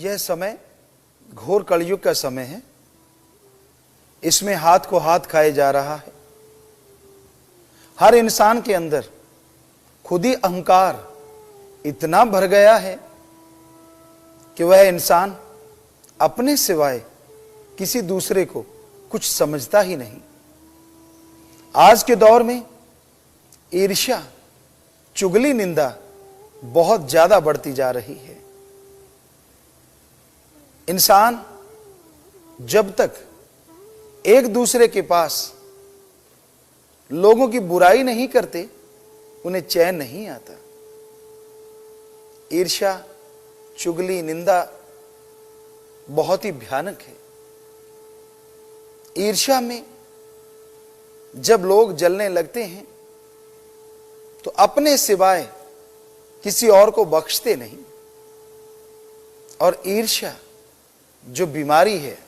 यह समय घोर कलयुग का समय है। इसमें हाथ को हाथ खाए जा रहा है। हर इंसान के अंदर खुदी अहंकार इतना भर गया है कि वह इंसान अपने सिवाय किसी दूसरे को कुछ समझता ही नहीं। आज के दौर में ईर्ष्या, चुगली, निंदा बहुत ज्यादा बढ़ती जा रही है। इंसान जब तक एक दूसरे के पास लोगों की बुराई नहीं करते, उन्हें चैन नहीं आता। ईर्ष्या, चुगली, निंदा बहुत ही भयानक है। ईर्ष्या में जब लोग जलने लगते हैं तो अपने सिवाय किसी और को बख्शते नहीं। और ईर्ष्या जो बीमारी है,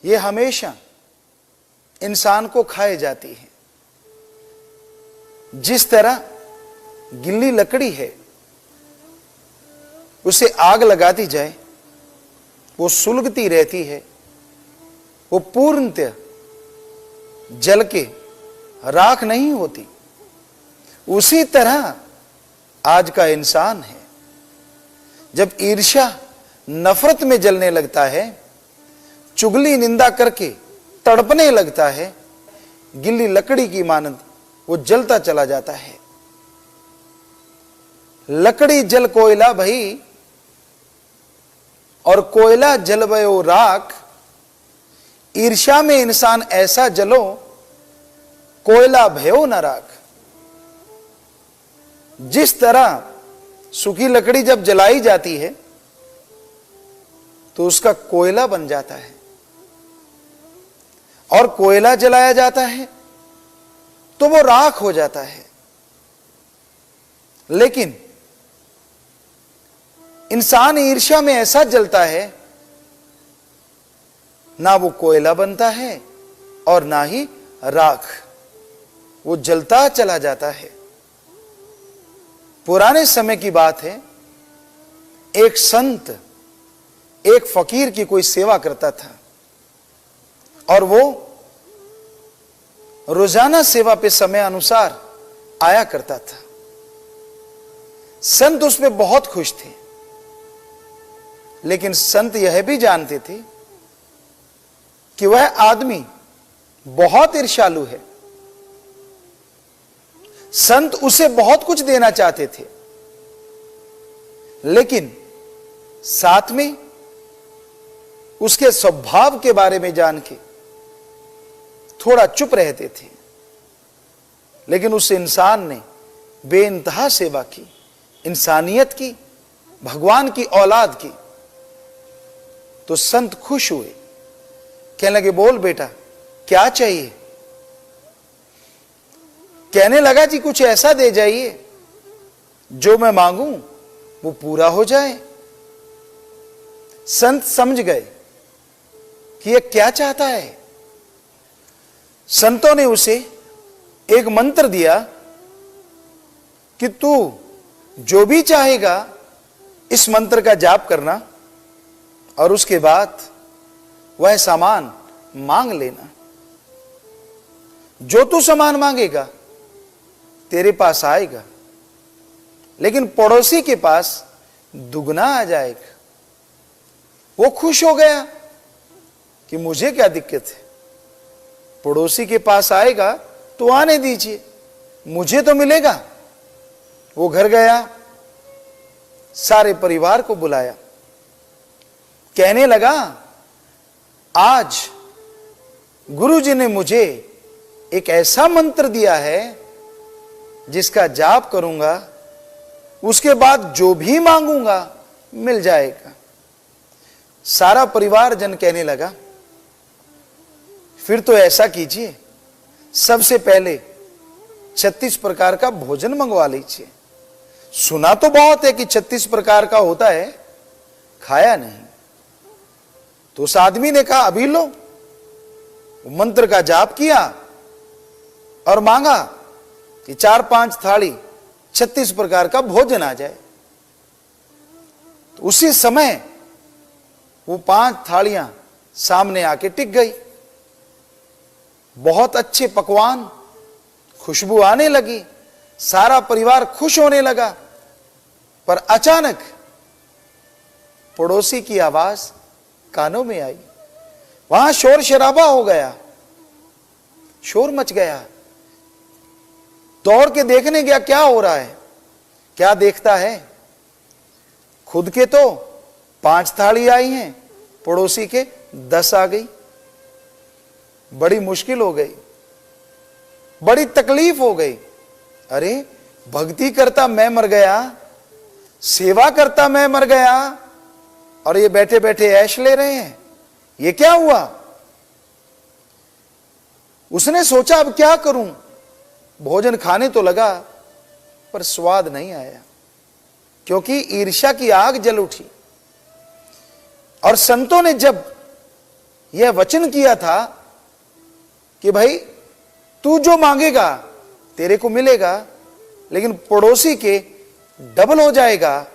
यह हमेशा इंसान को खाए जाती है। जिस तरह गिल्ली लकड़ी है, उसे आग लगाती जाए वो सुलगती रहती है, वो पूर्णतः जल के राख नहीं होती। उसी तरह आज का इंसान है। जब ईर्ष्या नफरत में जलने लगता है, चुगली निंदा करके तड़पने लगता है, गिल्ली लकड़ी की मानंद वो जलता चला जाता है। लकड़ी जल कोयला भई और कोयला जलवयो राख। ईर्ष्या में इंसान ऐसा जलो, कोयला भयो न राख। जिस तरह सूखी लकड़ी जब जलाई जाती है तो उसका कोयला बन जाता है, और कोयला जलाया जाता है तो वो राख हो जाता है। लेकिन इंसान ईर्ष्या में ऐसा जलता है, ना वो कोयला बनता है और ना ही राख, वो जलता चला जाता है। पुराने समय की बात है, एक संत एक फकीर की कोई सेवा करता था, और वो रोजाना सेवा पे समय अनुसार आया करता था। संत उसमें बहुत खुश थे, लेकिन संत यह भी जानते थे कि वह आदमी बहुत ईर्ष्यालु है। संत उसे बहुत कुछ देना चाहते थे, लेकिन साथ में उसके स्वभाव के बारे में जान के थोड़ा चुप रहते थे। लेकिन उस इंसान ने बेइंतहा सेवा की, इंसानियत की, भगवान की औलाद की। तो संत खुश हुए, कहने लगे, बोल बेटा क्या चाहिए? कहने लगा, जी कुछ ऐसा दे जाइए जो मैं मांगूं वो पूरा हो जाए। संत समझ गए कि यह क्या चाहता है। संतों ने उसे एक मंत्र दिया कि तू जो भी चाहेगा इस मंत्र का जाप करना, और उसके बाद वह सामान मांग लेना। जो तू सामान मांगेगा तेरे पास आएगा, लेकिन पड़ोसी के पास दुगना आ जाएगा। वो खुश हो गया कि मुझे क्या दिक्कत है, पड़ोसी के पास आएगा तो आने दीजिए, मुझे तो मिलेगा। वो घर गया, सारे परिवार को बुलाया, कहने लगा, आज गुरुजी ने मुझे एक ऐसा मंत्र दिया है जिसका जाप करूंगा, उसके बाद जो भी मांगूंगा मिल जाएगा। सारा परिवार जन कहने लगा, फिर तो ऐसा कीजिए, सबसे पहले 36 प्रकार का भोजन मंगवा लीजिए। सुना तो बहुत है कि 36 प्रकार का होता है, खाया नहीं। तो उस आदमी ने कहा, अभी लो। मंत्र का जाप किया और मांगा कि 4-5 थाली 36 प्रकार का भोजन आ जाए। तो उसी समय वो 5 थालियां सामने आके टिक गई। बहुत अच्छे पकवान, खुशबू आने लगी, सारा परिवार खुश होने लगा। पर अचानक पड़ोसी की आवाज कानों में आई। वहां शोर शराबा हो गया, शोर मच गया। दौड़ के देखने गया क्या हो रहा है। क्या देखता है, खुद के तो 5 थाली आई हैं, पड़ोसी के 10 आ गई। बड़ी मुश्किल हो गई, बड़ी तकलीफ हो गई। अरे भक्ति करता मैं मर गया, सेवा करता मैं मर गया, और ये बैठे बैठे ऐश ले रहे हैं, ये क्या हुआ। उसने सोचा अब क्या करूं। भोजन खाने तो लगा पर स्वाद नहीं आया, क्योंकि ईर्ष्या की आग जल उठी। और संतों ने जब यह वचन किया था कि भाई तू जो मांगेगा तेरे को मिलेगा, लेकिन पड़ोसी के डबल हो जाएगा।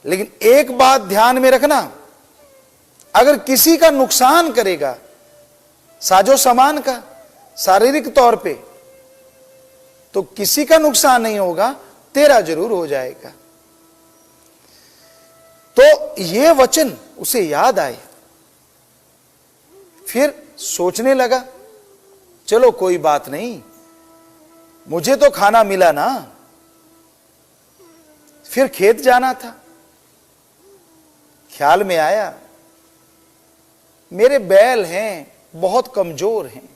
लेकिन एक बात ध्यान में रखना, अगर किसी का नुकसान करेगा, साजो सामान का, शारीरिक तौर पे, तो किसी का नुकसान नहीं होगा, तेरा जरूर हो जाएगा। तो ये वचन उसे याद आए। फिर सोचने लगा, चलो कोई बात नहीं, मुझे तो खाना मिला ना। फिर खेत जाना था। ख्याल में आया मेरे बैल हैं, बहुत कमजोर हैं,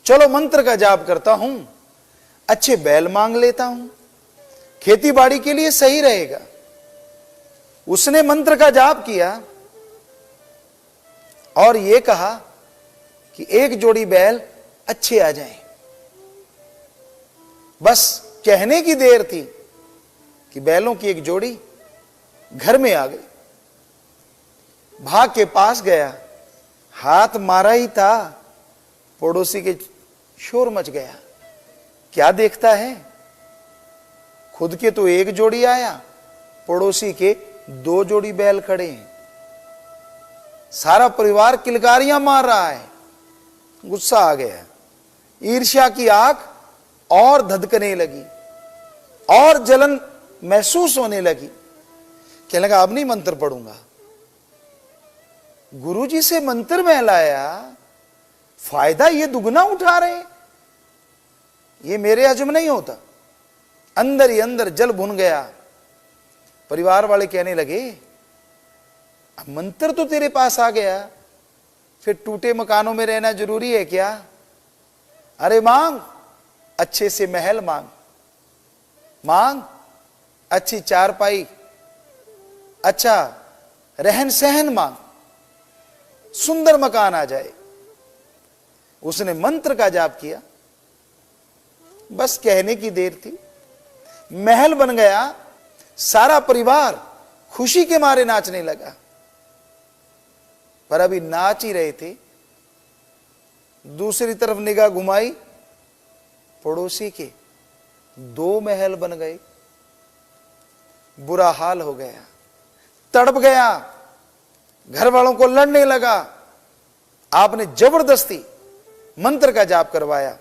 चलो मंत्र का जाप करता हूं, अच्छे बैल मांग लेता हूं, खेती बाड़ी के लिए सही रहेगा। उसने मंत्र का जाप किया और यह कहा कि 1 जोड़ी बैल अच्छे आ जाएं। बस कहने की देर थी कि बैलों की 1 जोड़ी घर में आ गई। भाग के पास गया, हाथ मारा ही था, पड़ोसी के शोर मच गया। क्या देखता है, खुद के तो 1 जोड़ी आया, पड़ोसी के 2 जोड़ी बैल खड़े हैं। सारा परिवार किलकारियां मार रहा है। गुस्सा आ गया, ईर्ष्या की आग और धधकने लगी और जलन महसूस होने लगी। कहने लगा अब नहीं मंत्र पढ़ूंगा। गुरुजी से मंत्र में लाया, फायदा ये दुगना उठा रहे, ये मेरे हजम नहीं होता। अंदर ही अंदर जल भुन गया। परिवार वाले कहने लगे अब मंत्र तो तेरे पास आ गया, फिर टूटे मकानों में रहना जरूरी है क्या। अरे मांग, अच्छे से महल मांग, मांग अच्छी चारपाई, अच्छा रहन सहन मांग, सुंदर मकान आ जाए। उसने मंत्र का जाप किया, बस कहने की देर थी, महल बन गया। सारा परिवार खुशी के मारे नाचने लगा। पर अभी नाच ही रहे थे, दूसरी तरफ निगाह घुमाई, पड़ोसी के 2 महल बन गए। बुरा हाल हो गया, तड़प गया, घर वालों को लड़ने लगा। आपने जबरदस्ती मंत्र का जाप करवाया।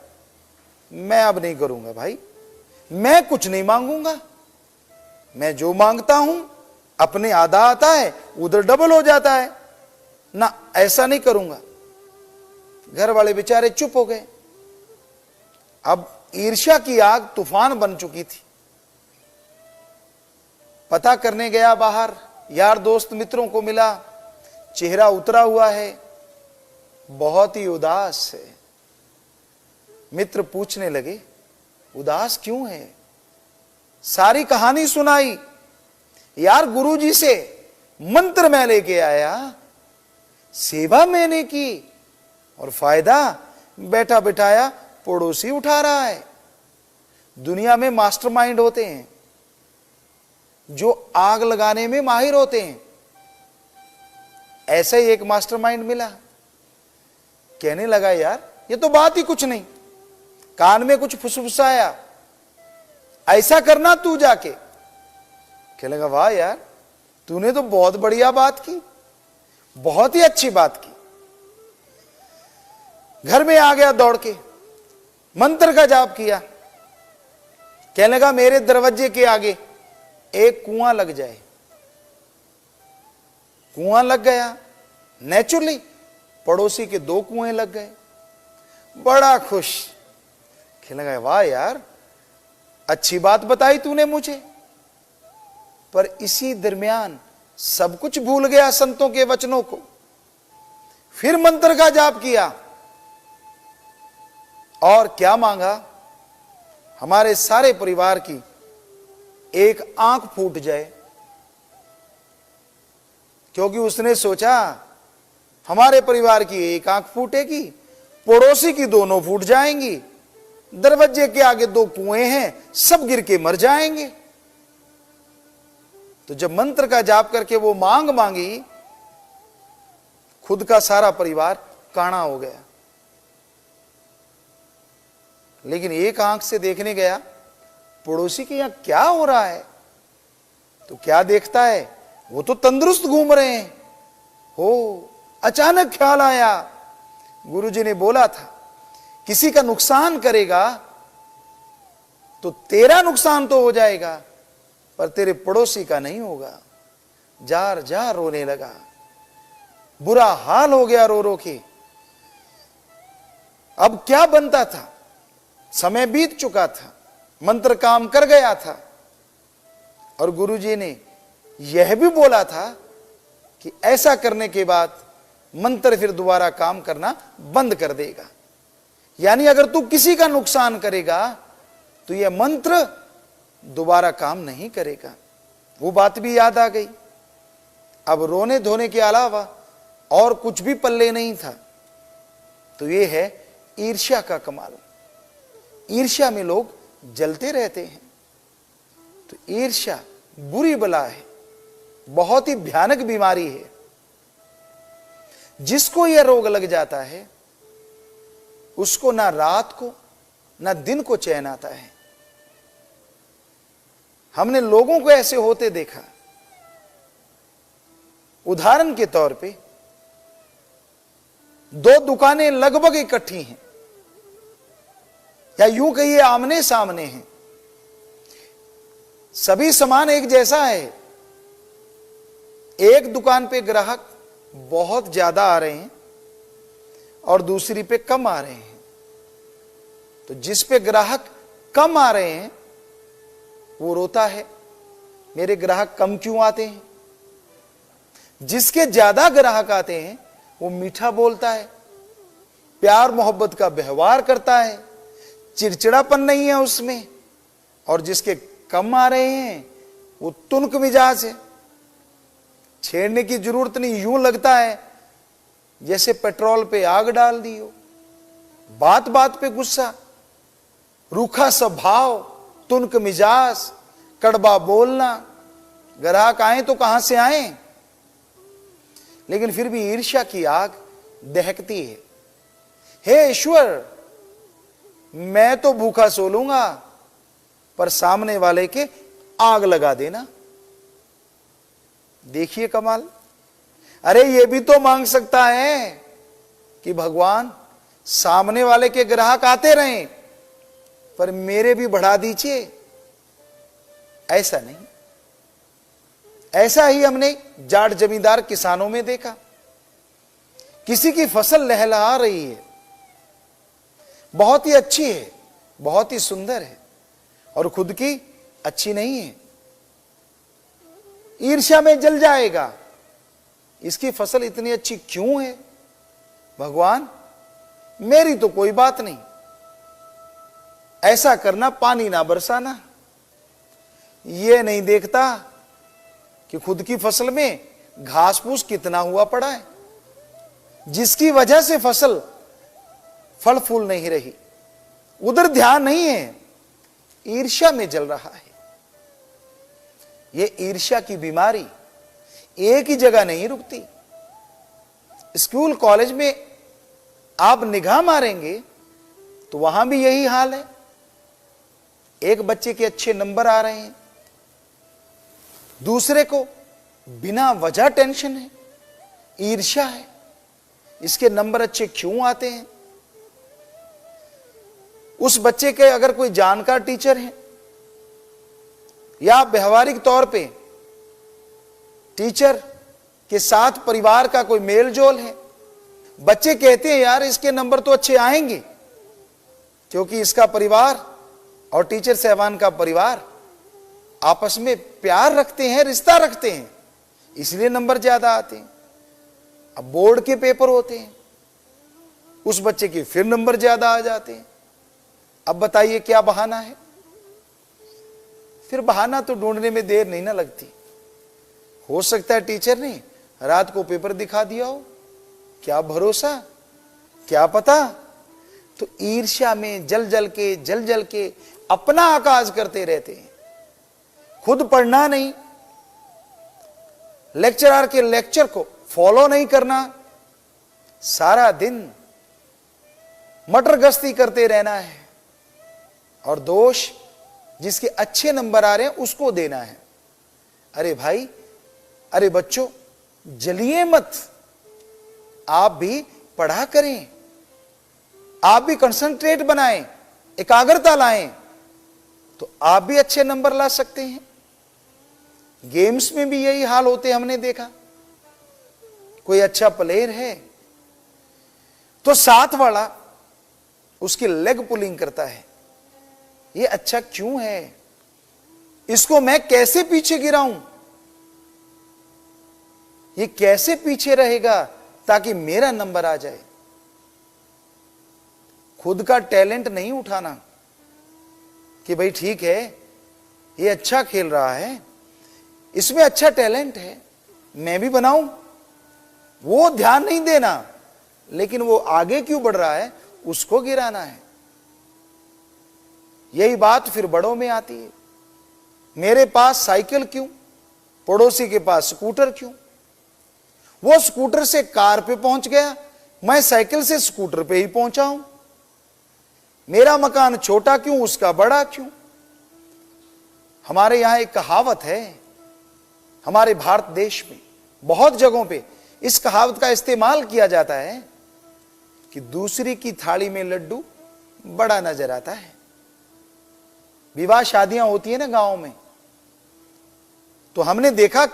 मैं अब नहीं करूंगा भाई, मैं कुछ नहीं मांगूंगा, मैं जो मांगता हूं अपने आधा आता है, उधर डबल हो जाता है ना, ऐसा नहीं करूंगा। घर वाले बेचारे चुप हो गए। अब ईर्ष्या की आग तूफान बन चुकी थी। पता करने गया बाहर, यार दोस्त मित्रों को मिला, चेहरा उतरा हुआ है, बहुत ही उदास है। मित्र पूछने लगे उदास क्यों है। सारी कहानी सुनाई। यार गुरुजी से मंत्र मैं लेके आया, सेवा मैंने की, और फायदा बैठा बिठाया पड़ोसी उठा रहा है। दुनिया में मास्टरमाइंड होते हैं जो आग लगाने में माहिर होते हैं। ऐसा ही एक मास्टरमाइंड मिला। कहने लगा यार ये तो बात ही कुछ नहीं, कान में कुछ फुसफुसाया, ऐसा करना तू जाके। कहने लगा वाह यार, तूने तो बहुत बढ़िया बात की, बहुत ही अच्छी बात की। घर में आ गया दौड़ के, मंत्र का जाप किया, कहने लगा मेरे दरवाजे के आगे एक कुआं लग जाए। कुआं लग गया, नेचुरली पड़ोसी के 2 कुएं लग गए। बड़ा खुश, कहने लगा वाह यार, अच्छी बात बताई तूने मुझे। पर इसी दरमियान सब कुछ भूल गया संतों के वचनों को। फिर मंत्र का जाप किया और क्या मांगा, हमारे सारे परिवार की एक आंख फूट जाए। क्योंकि उसने सोचा हमारे परिवार की एक आंख फूटेगी, पड़ोसी की दोनों फूट जाएंगी, दरवाजे के आगे 2 कुएं हैं, सब गिर के मर जाएंगे। तो जब मंत्र का जाप करके वो मांग मांगी, खुद का सारा परिवार काना हो गया। लेकिन एक आंख से देखने गया पड़ोसी के यहां क्या हो रहा है, तो क्या देखता है, वो तो तंदुरुस्त घूम रहे हैं। हो, अचानक ख्याल आया, गुरुजी ने बोला था किसी का नुकसान करेगा तो तेरा नुकसान तो हो जाएगा, पर तेरे पड़ोसी का नहीं होगा। जार जार रोने लगा, बुरा हाल हो गया रो रो के। अब क्या बनता था, समय बीत चुका था, मंत्र काम कर गया था। और गुरुजी ने यह भी बोला था कि ऐसा करने के बाद मंत्र फिर दोबारा काम करना बंद कर देगा। यानी अगर तू किसी का नुकसान करेगा तो यह मंत्र दोबारा काम नहीं करेगा। वो बात भी याद आ गई। अब रोने धोने के अलावा और कुछ भी पल्ले नहीं था। तो यह है ईर्ष्या का कमाल। ईर्ष्या में लोग जलते रहते हैं। तो ईर्ष्या बुरी बला है, बहुत ही भयानक बीमारी है। जिसको यह रोग लग जाता है उसको ना रात को ना दिन को चैन आता है। हमने लोगों को ऐसे होते देखा। उदाहरण के तौर पे 2 दुकानें लगभग इकट्ठी हैं, या यूं कहिए आमने सामने हैं, सभी सामान एक जैसा है। एक दुकान पे ग्राहक बहुत ज्यादा आ रहे हैं और दूसरी पे कम आ रहे हैं। तो जिस पे ग्राहक कम आ रहे हैं वो रोता है, मेरे ग्राहक कम क्यों आते हैं। जिसके ज्यादा ग्राहक आते हैं वो मीठा बोलता है, प्यार मोहब्बत का व्यवहार करता है, चिड़चिड़ापन नहीं है उसमें। और जिसके कम आ रहे हैं वो तुनक मिजाज है, छेड़ने की जरूरत नहीं, यूं लगता है जैसे पेट्रोल पे आग डाल दी हो। बात बात पे गुस्सा, रूखा स्वभाव, तुनक मिजाज, कड़वा बोलना। ग्राहक आए तो कहां से आए, लेकिन फिर भी ईर्ष्या की आग दहकती है। हे ईश्वर, मैं तो भूखा सो लूंगा, पर सामने वाले के आग लगा देना। देखिए कमाल। अरे ये भी तो मांग सकता है कि भगवान सामने वाले के ग्राहक आते रहें, पर मेरे भी बढ़ा दीजिए। ऐसा नहीं। ऐसा ही हमने जाट जमींदार किसानों में देखा। किसी की फसल लहलहा रही है, बहुत ही अच्छी है, बहुत ही सुंदर है, और खुद की अच्छी नहीं है। ईर्ष्या में जल जाएगा, इसकी फसल इतनी अच्छी क्यों है, भगवान मेरी तो कोई बात नहीं। ऐसा करना, पानी ना बरसाना। यह नहीं देखता कि खुद की फसल में घास फूस कितना हुआ पड़ा है, जिसकी वजह से फसल फल फूल नहीं रही। उधर ध्यान नहीं है, ईर्ष्या में जल रहा है। यह ईर्ष्या की बीमारी एक ही जगह नहीं रुकती। स्कूल कॉलेज में आप निगाह मारेंगे तो वहां भी यही हाल है। एक बच्चे के अच्छे नंबर आ रहे हैं, दूसरे को बिना वजह टेंशन है, ईर्ष्या है, इसके नंबर अच्छे क्यों आते हैं। उस बच्चे के अगर कोई जानकार टीचर है या व्यवहारिक तौर पे टीचर के साथ परिवार का कोई मेल जोल है, बच्चे कहते हैं यार इसके नंबर तो अच्छे आएंगे क्योंकि इसका परिवार और टीचर साहबान का परिवार आपस में प्यार रखते हैं, रिश्ता रखते हैं, इसलिए नंबर ज्यादा आते हैं। अब बोर्ड के पेपर होते हैं, उस बच्चे के फिर नंबर ज्यादा आ जाते हैं। अब बताइए क्या बहाना है। फिर बहाना तो ढूंढने में देर नहीं ना लगती। हो सकता है टीचर ने रात को पेपर दिखा दिया हो, क्या भरोसा, क्या पता। तो ईर्ष्या में जल जल के अपना आकाश करते रहते हैं, खुद पढ़ना नहीं, लेक्चरर के लेक्चर को फॉलो नहीं करना, सारा दिन मटर गश्ती करते रहना है और दोष जिसके अच्छे नंबर आ रहे हैं उसको देना है। अरे भाई, अरे बच्चों, जलिए मत, आप भी पढ़ा करें, आप भी कंसंट्रेट बनाएं, एकाग्रता लाएं, तो आप भी अच्छे नंबर ला सकते हैं। गेम्स में भी यही हाल होते हमने देखा। कोई अच्छा प्लेयर है तो साथ वाला उसकी लेग पुलिंग करता है, ये अच्छा क्यों है, इसको मैं कैसे पीछे गिराऊं, ये कैसे पीछे रहेगा ताकि मेरा नंबर आ जाए। खुद का टैलेंट नहीं उठाना कि भाई ठीक है ये अच्छा खेल रहा है, इसमें अच्छा टैलेंट है, मैं भी बनाऊं, वो ध्यान नहीं देना, लेकिन वो आगे क्यों बढ़ रहा है उसको गिराना है। यही बात फिर बड़ों में आती है। मेरे पास साइकिल क्यों, पड़ोसी के पास स्कूटर क्यों, वो स्कूटर से कार पे पहुंच गया, मैं साइकिल से स्कूटर पे ही पहुंचा हूं। मेरा मकान छोटा क्यों, उसका बड़ा क्यों। हमारे यहां एक कहावत है, हमारे भारत देश में बहुत जगहों पे इस कहावत का इस्तेमाल किया जाता है कि दूसरी की थाली में लड्डू बड़ा नजर आता है। विवाह शादियां होती है ना गांव में, तो हमने देखा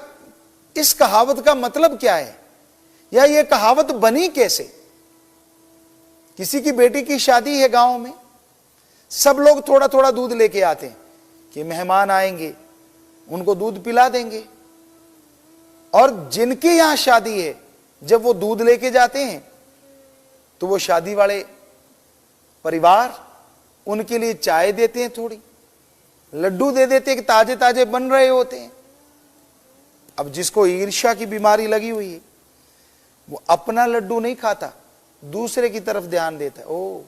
इस कहावत का मतलब क्या है या ये कहावत बनी कैसे। किसी की बेटी की शादी है गांव में, सब लोग थोड़ा थोड़ा दूध लेके आते हैं कि मेहमान आएंगे उनको दूध पिला देंगे, और जिनके यहां शादी है जब वो दूध लेके जाते हैं तो वो शादी वाले परिवार उनके लिए चाय देते हैं, थोड़ी लड्डू दे देते हैं कि ताजे ताजे बन रहे होते हैं। अब जिसको ईर्ष्या की बीमारी लगी हुई है वो अपना लड्डू नहीं खाता, दूसरे की तरफ ध्यान देता है। ओ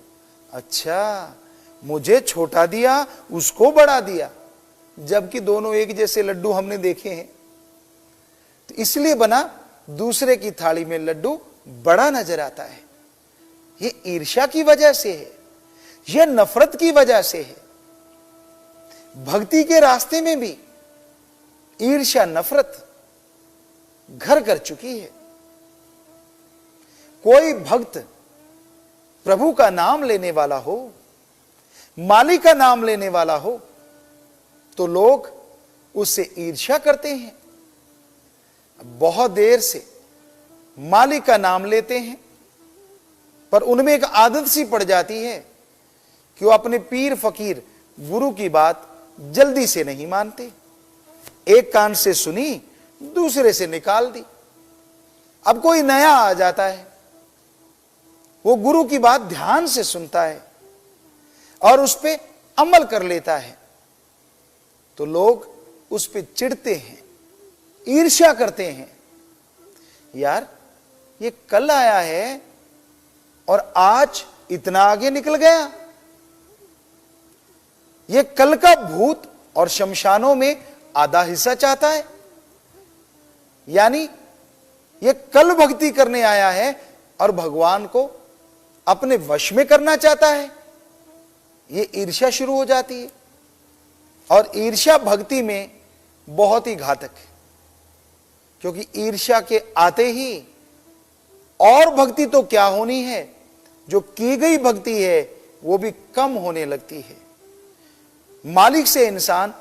अच्छा, मुझे छोटा दिया उसको बड़ा दिया, जबकि दोनों एक जैसे लड्डू हमने देखे हैं। तो इसलिए बना दूसरे की थाली में लड्डू बड़ा नजर आता है। ये ईर्ष्या की वजह से है, यह नफरत की वजह से है। भक्ति के रास्ते में भी ईर्ष्या नफरत घर कर चुकी है। कोई भक्त प्रभु का नाम लेने वाला हो, मालिक का नाम लेने वाला हो, तो लोग उससे ईर्ष्या करते हैं। बहुत देर से मालिक का नाम लेते हैं, पर उनमें एक आदत सी पड़ जाती है कि वो अपने पीर फकीर गुरु की बात जल्दी से नहीं मानते। एक कान से सुनी, दूसरे से निकाल दी। अब कोई नया आ जाता है, वो गुरु की बात ध्यान से सुनता है और उस पे अमल कर लेता है, तो लोग उस पे चिढ़ते हैं, ईर्ष्या करते हैं। यार ये कल आया है और आज इतना आगे निकल गया। ये कल का भूत और शमशानों में आधा हिस्सा चाहता है, यानी ये कल भक्ति करने आया है और भगवान को अपने वश में करना चाहता है। ये ईर्ष्या शुरू हो जाती है, और ईर्ष्या भक्ति में बहुत ही घातक है। क्योंकि ईर्ष्या के आते ही और भक्ति तो क्या होनी है, जो की गई भक्ति है वो भी कम होने लगती है। मालिक से इंसान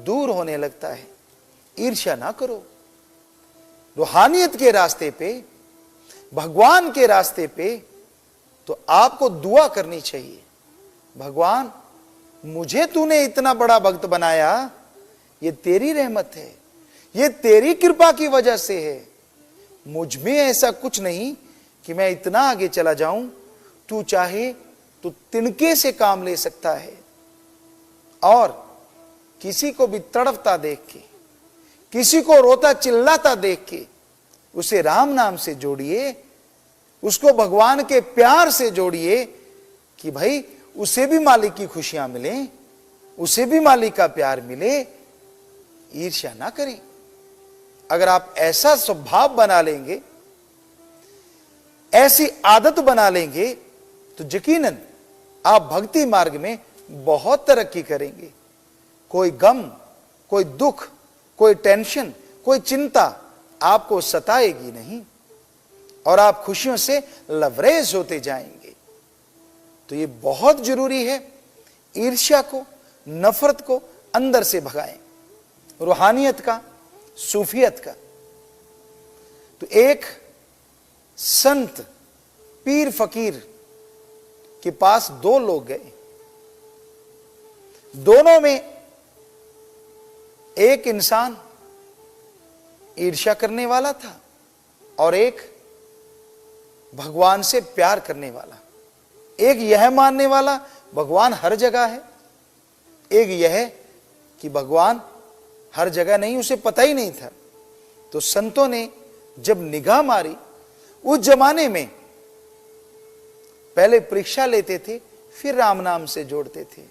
दूर होने लगता है। ईर्ष्या ना करो। रूहानियत के रास्ते पे, भगवान के रास्ते पे तो आपको दुआ करनी चाहिए, भगवान मुझे तूने इतना बड़ा भक्त बनाया, ये तेरी रहमत है, ये तेरी कृपा की वजह से है। मुझ में ऐसा कुछ नहीं कि मैं इतना आगे चला जाऊं। तू चाहे तो तिनके से काम ले सकता है। और किसी को भी तड़पता देख के, किसी को रोता चिल्लाता देख के उसे राम नाम से जोड़िए, उसको भगवान के प्यार से जोड़िए कि भाई उसे भी मालिक की खुशियां मिले, उसे भी मालिक का प्यार मिले। ईर्ष्या ना करें। अगर आप ऐसा स्वभाव बना लेंगे, ऐसी आदत बना लेंगे, तो यकीनन आप भक्ति मार्ग में बहुत तरक्की करेंगे। कोई गम, कोई दुख, कोई टेंशन, कोई चिंता आपको सताएगी नहीं और आप खुशियों से लबरेज होते जाएंगे। तो ये बहुत जरूरी है, ईर्ष्या को, नफरत को अंदर से भगाएं, रूहानियत का, सूफियत का। तो एक संत पीर फकीर के पास दो लोग गए। दोनों में एक इंसान ईर्ष्या करने वाला था और एक भगवान से प्यार करने वाला। एक यह मानने वाला भगवान हर जगह है, एक यह कि भगवान हर जगह नहीं, उसे पता ही नहीं था। तो संतों ने जब निगाह मारी, उस जमाने में पहले परीक्षा लेते थे, फिर राम नाम से जोड़ते थे।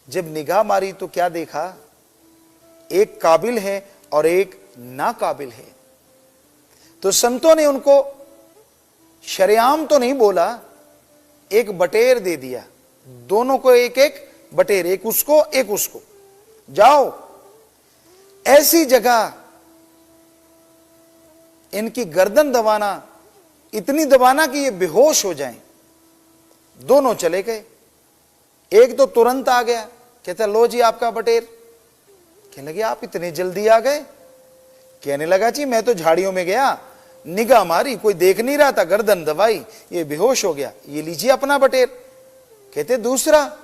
जब निगाह मारी तो क्या देखा, एक काबिल है और एक नाकाबिल है। तो संतों ने उनको शरेआम तो नहीं बोला, एक बटेर दे दिया, दोनों को एक एक बटेर, एक उसको एक उसको, जाओ ऐसी जगह इनकी गर्दन दबाना, इतनी दबाना कि ये बेहोश हो जाएं। दोनों चले गए। एक तो तुरंत आ गया, कहता लो जी आपका बटेर। कहने लगे आप इतने जल्दी आ गए? कहने लगा जी मैं तो झाड़ियों में गया, निगाह मारी, कोई देख नहीं रहा था, गर्दन दबाई, ये बेहोश हो गया, ये लीजिए अपना बटेर। कहते दूसरा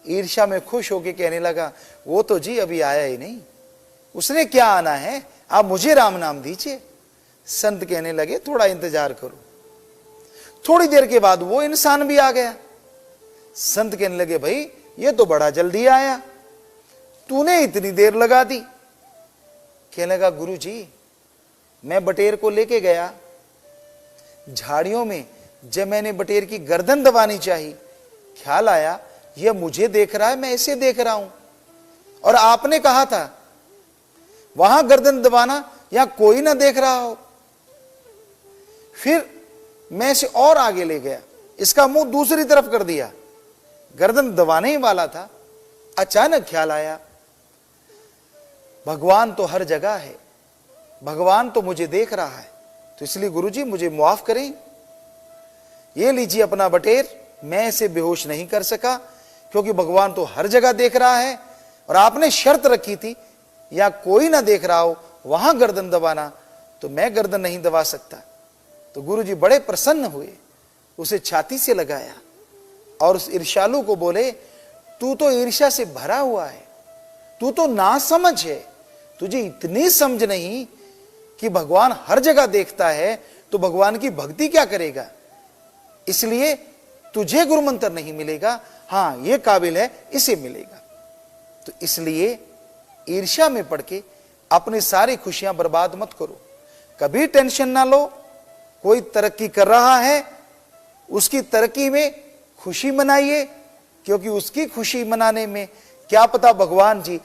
ईर्ष्या में खुश होके कहने लगा वो तो जी अभी आया ही नहीं, उसने क्या आना है, आप मुझे राम नाम दीजिए। संत कहने लगे थोड़ा इंतजार करो। थोड़ी देर के बाद वो इंसान भी आ गया। संत कहने लगे भाई ये तो बड़ा जल्दी आया, तूने इतनी देर लगा दी। कहने लगा गुरु जी मैं बटेर को लेके गया, झाड़ियों में जब मैंने बटेर की गर्दन दबानी चाहिए, ख्याल आया यह मुझे देख रहा है, मैं इसे देख रहा हूं, और आपने कहा था वहां गर्दन दबाना या कोई ना देख रहा हो। फिर मैं इसे और आगे ले गया, इसका मुंह दूसरी तरफ कर दिया, गर्दन दबाने ही वाला था। अचानक ख्याल आया भगवान तो हर जगह है, भगवान तो मुझे देख रहा है, तो इसलिए गुरुजी मुझे माफ करें, ये लीजिए अपना बटेर। मैं इसे बेहोश नहीं कर सका क्योंकि भगवान तो हर जगह देख रहा है, और आपने शर्त रखी थी या कोई ना देख रहा हो वहां गर्दन दबाना, तो मैं गर्दन नहीं दबा सकता। तो गुरुजी बड़े प्रसन्न हुए, उसे छाती से लगाया और उस ईर्ष्यालु को बोले तू तो ईर्ष्या से भरा हुआ है, तू तो नासमझ है, तुझे इतनी समझ नहीं कि भगवान हर जगह देखता है, तो भगवान की भक्ति क्या करेगा, इसलिए तुझे गुरु मंत्र नहीं मिलेगा, हां ये काबिल है इसे मिलेगा। तो इसलिए ईर्ष्या में पड़ के अपनी सारी खुशियां बर्बाद मत करो। कभी टेंशन ना लो, कोई तरक्की कर रहा है उसकी तरक्की में खुशी मनाइए, क्योंकि उसकी खुशी मनाने में क्या पता भगवान जी